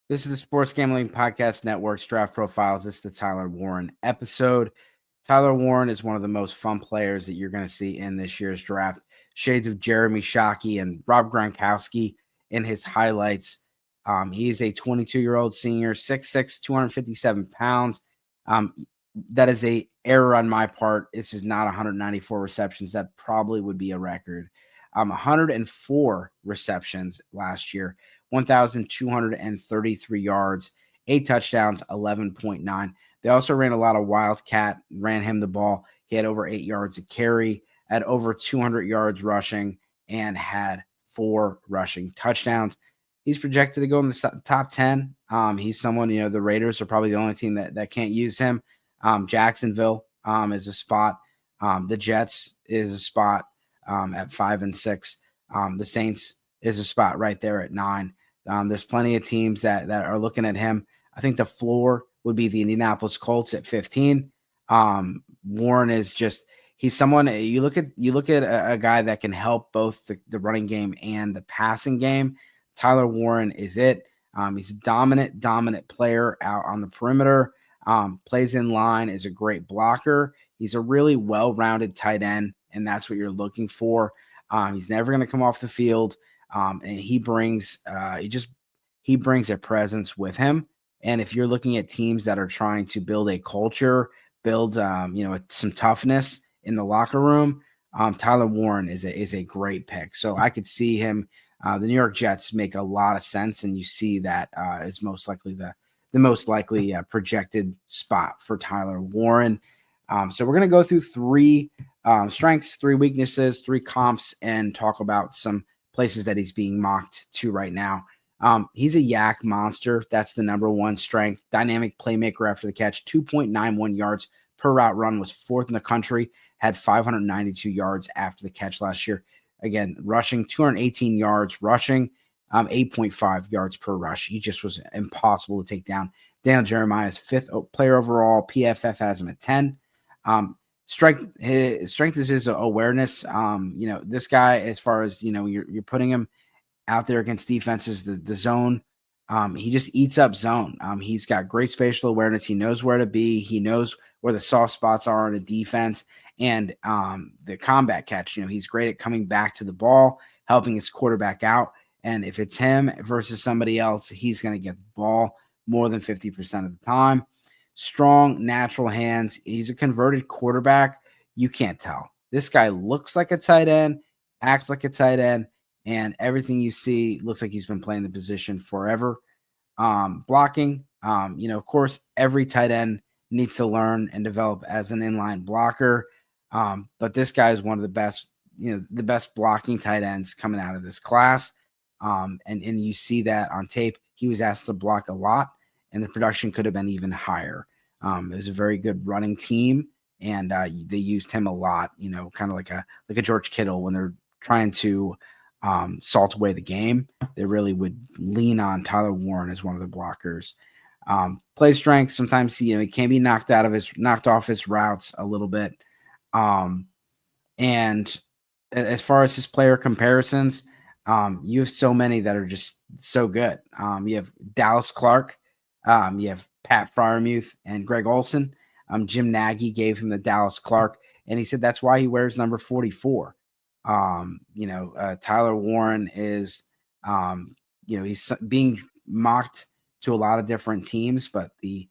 This is the Sports Gambling Podcast Network's Draft Profiles. This is the Tyler Warren episode. Tyler Warren is one of the most fun players that you're going to see in this year's draft. Shades of Jeremy Shockey and Rob Gronkowski in his highlights. He is a 22-year-old senior, 6'6", 257 pounds. That is a error on my part. This is not 194 receptions. That probably would be a record. 104 receptions last year. 1,233 yards, 8 touchdowns, 11.9. They also ran a lot of Wildcat, ran him the ball. He had over 8 yards a carry, had over 200 yards rushing, and had 4 rushing touchdowns. He's projected to go in the top 10. He's someone, the Raiders are probably the only team that can't use him. Jacksonville is a spot. The Jets is a spot at 5 and 6. The Saints is a spot right there at 9. There's plenty of teams that are looking at him. I think the floor would be the Indianapolis Colts at 15. Warren is he's someone you look at a guy that can help both the running game and the passing game. Tyler Warren is it. He's a dominant player out on the perimeter. Plays in line, is a great blocker. He's a really well-rounded tight end, and that's what you're looking for. He's never going to come off the field. And he brings a presence with him. And if you're looking at teams that are trying to build a culture, build some toughness in the locker room, Tyler Warren is a great pick. So I could see him. The New York Jets make a lot of sense, and you see that is most likely the most likely projected spot for Tyler Warren. So we're going to go through 3 strengths, 3 weaknesses, 3 comps, and talk about some places that he's being mocked to right now. He's a yak monster. That's the number 1 strength. Dynamic playmaker after the catch. 2.91 yards per route run, was 4th in the country. Had 592 yards after the catch last year. Again, rushing 218 yards rushing, 8.5 yards per rush. He just was impossible to take down. Daniel Jeremiah is 5th player overall. PFF has him at 10. Strength is his awareness. This guy, as far as, you're putting him out there against defenses, the zone, he just eats up zone. He's got great spatial awareness. He knows where to be. He knows where the soft spots are in a defense, and the combat catch. He's great at coming back to the ball, helping his quarterback out. And if it's him versus somebody else, he's going to get the ball more than 50% of the time. Strong, natural hands. He's a converted quarterback. You can't tell. This guy looks like a tight end, acts like a tight end, and everything you see looks like he's been playing the position forever. Blocking, of course, every tight end needs to learn and develop as an inline blocker. But this guy is one of the best, the best blocking tight ends coming out of this class. And you see that on tape. He was asked to block a lot, and the production could have been even higher. It was a very good running team, and they used him a lot, kind of like a George Kittle when they're trying to salt away the game. They really would lean on Tyler Warren as one of the blockers. Play strength, sometimes he can be knocked off his routes a little bit. And as far as his player comparisons, you have so many that are just so good. You have Dallas Clark, you have Pat Freiermuth and Greg Olsen. Jim Nagy gave him the Dallas Clark, and he said that's why he wears number 44. Tyler Warren is, he's being mocked to a lot of different teams, but the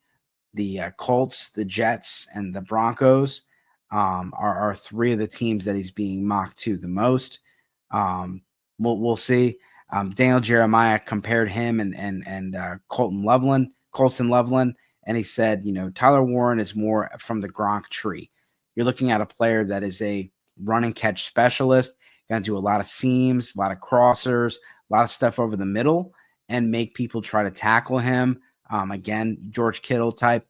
Colts, the Jets, and the Broncos are 3 of the teams that he's being mocked to the most. We'll see. Daniel Jeremiah compared him and Colston Loveland, and he said, Tyler Warren is more from the Gronk tree. You're looking at a player that is a run and catch specialist, going to do a lot of seams, a lot of crossers, a lot of stuff over the middle, and make people try to tackle him. Again, George Kittle type.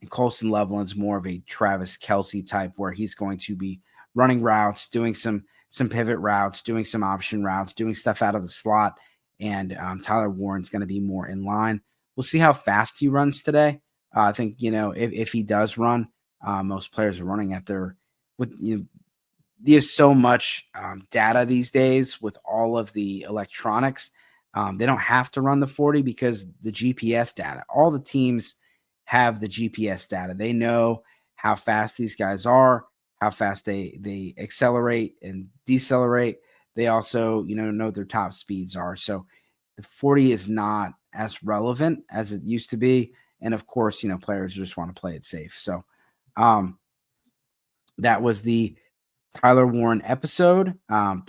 And Colston Loveland's more of a Travis Kelce type, where he's going to be running routes, doing some pivot routes, doing some option routes, doing stuff out of the slot. And Tyler Warren's going to be more in line. We'll see how fast he runs today. I think, if he does run, most players are running at there's so much data these days with all of the electronics. They don't have to run the 40 because the GPS data, all the teams have the GPS data. They know how fast these guys are, how fast they accelerate and decelerate. They also, know what their top speeds are. So the 40 is not as relevant as it used to be. And of course, players just want to play it safe. So that was the Tyler Warren episode. Please